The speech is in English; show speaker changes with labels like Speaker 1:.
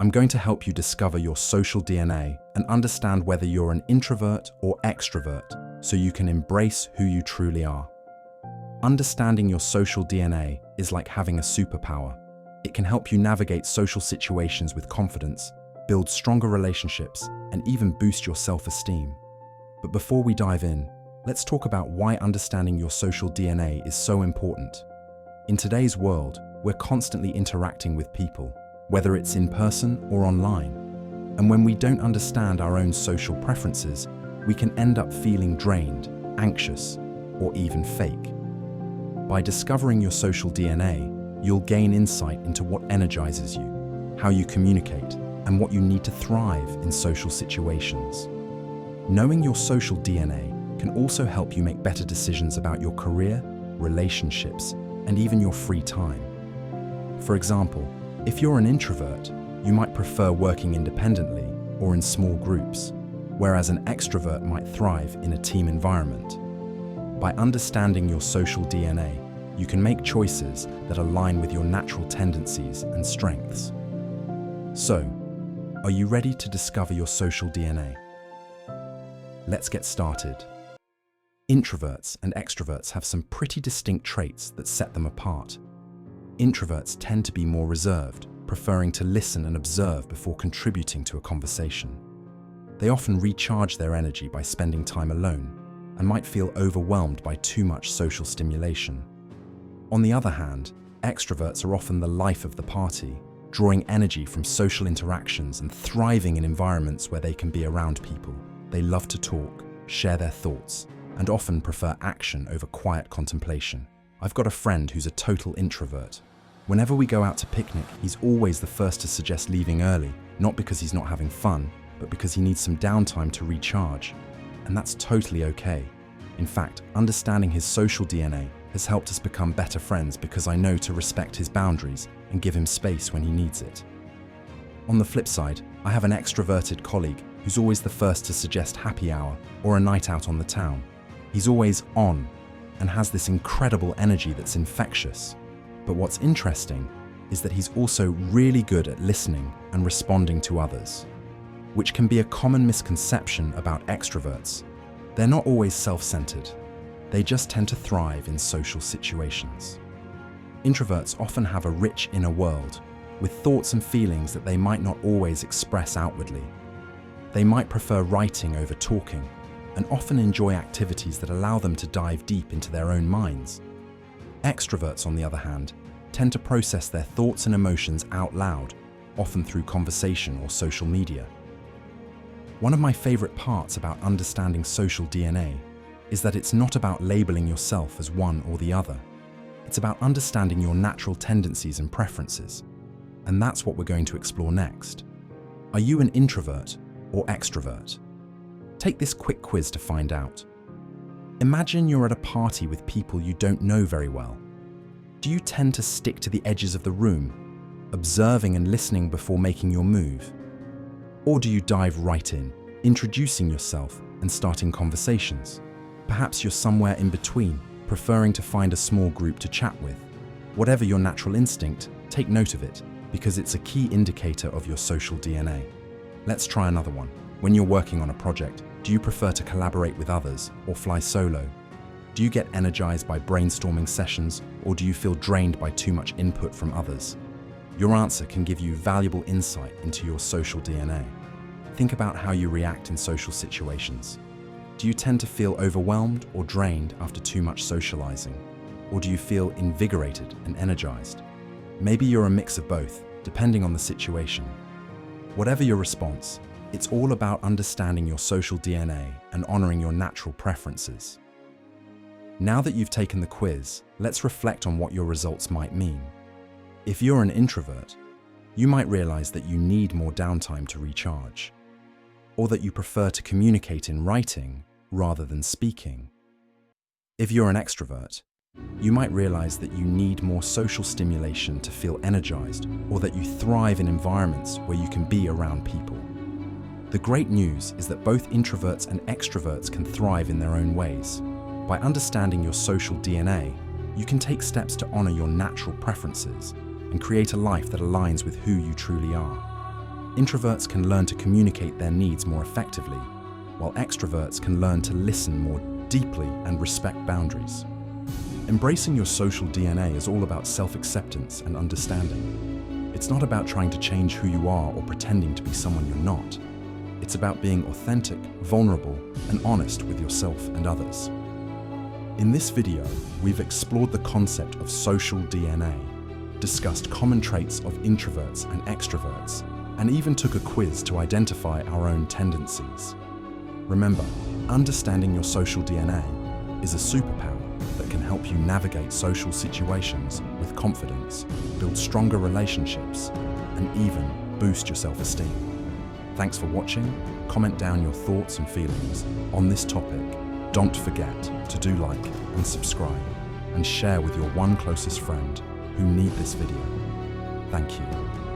Speaker 1: I'm going to help you discover your social DNA and understand whether you're an introvert or extrovert so you can embrace who you truly are. Understanding your social DNA is like having a superpower. It can help you navigate social situations with confidence, build stronger relationships, and even boost your self-esteem. But before we dive in, let's talk about why understanding your social DNA is so important. In today's world, we're constantly interacting with people, whether it's in person or online. And when we don't understand our own social preferences, we can end up feeling drained, anxious, or even fake. By discovering your social DNA, you'll gain insight into what energizes you, how you communicate, and what you need to thrive in social situations. Knowing your social DNA can also help you make better decisions about your career, relationships, and even your free time. For example, if you're an introvert, you might prefer working independently or in small groups, whereas an extrovert might thrive in a team environment. By understanding your social DNA, you can make choices that align with your natural tendencies and strengths. So, are you ready to discover your social DNA? Let's get started. Introverts and extroverts have some pretty distinct traits that set them apart. Introverts tend to be more reserved, preferring to listen and observe before contributing to a conversation. They often recharge their energy by spending time alone and might feel overwhelmed by too much social stimulation. On the other hand, extroverts are often the life of the party, drawing energy from social interactions and thriving in environments where they can be around people. They love to talk, share their thoughts, and often prefer action over quiet contemplation. I've got a friend who's a total introvert. Whenever we go out to picnic, he's always the first to suggest leaving early, not because he's not having fun, but because he needs some downtime to recharge. And that's totally okay. In fact, understanding his social DNA has helped us become better friends because I know to respect his boundaries and give him space when he needs it. On the flip side, I have an extroverted colleague who's always the first to suggest happy hour or a night out on the town. He's always on and has this incredible energy that's infectious. But what's interesting is that he's also really good at listening and responding to others, which can be a common misconception about extroverts. They're not always self-centered. They just tend to thrive in social situations. Introverts often have a rich inner world, with thoughts and feelings that they might not always express outwardly. They might prefer writing over talking, and often enjoy activities that allow them to dive deep into their own minds. Extroverts, on the other hand, tend to process their thoughts and emotions out loud, often through conversation or social media. One of my favorite parts about understanding social DNA is that it's not about labeling yourself as one or the other. It's about understanding your natural tendencies and preferences. And that's what we're going to explore next. Are you an introvert or extrovert? Take this quick quiz to find out. Imagine you're at a party with people you don't know very well. Do you tend to stick to the edges of the room, observing and listening before making your move? Or do you dive right in, introducing yourself and starting conversations? Perhaps you're somewhere in between, preferring to find a small group to chat with. Whatever your natural instinct, take note of it, because it's a key indicator of your social DNA. Let's try another one. When you're working on a project, do you prefer to collaborate with others or fly solo? Do you get energized by brainstorming sessions, or do you feel drained by too much input from others? Your answer can give you valuable insight into your social DNA. Think about how you react in social situations. Do you tend to feel overwhelmed or drained after too much socializing? Or do you feel invigorated and energized? Maybe you're a mix of both, depending on the situation. Whatever your response, it's all about understanding your social DNA and honoring your natural preferences. Now that you've taken the quiz, let's reflect on what your results might mean. If you're an introvert, you might realize that you need more downtime to recharge, or that you prefer to communicate in writing rather than speaking. If you're an extrovert, you might realize that you need more social stimulation to feel energized, or that you thrive in environments where you can be around people. The great news is that both introverts and extroverts can thrive in their own ways. By understanding your social DNA, you can take steps to honor your natural preferences and create a life that aligns with who you truly are. Introverts can learn to communicate their needs more effectively, while extroverts can learn to listen more deeply and respect boundaries. Embracing your social DNA is all about self-acceptance and understanding. It's not about trying to change who you are or pretending to be someone you're not. It's about being authentic, vulnerable, and honest with yourself and others. In this video, we've explored the concept of social DNA, discussed common traits of introverts and extroverts, and even took a quiz to identify our own tendencies. Remember, understanding your social DNA is a superpower that can help you navigate social situations with confidence, build stronger relationships, and even boost your self-esteem. Thanks for watching. Comment down your thoughts and feelings on this topic. Don't forget to do like and subscribe, and share with your one closest friend who need this video. Thank you.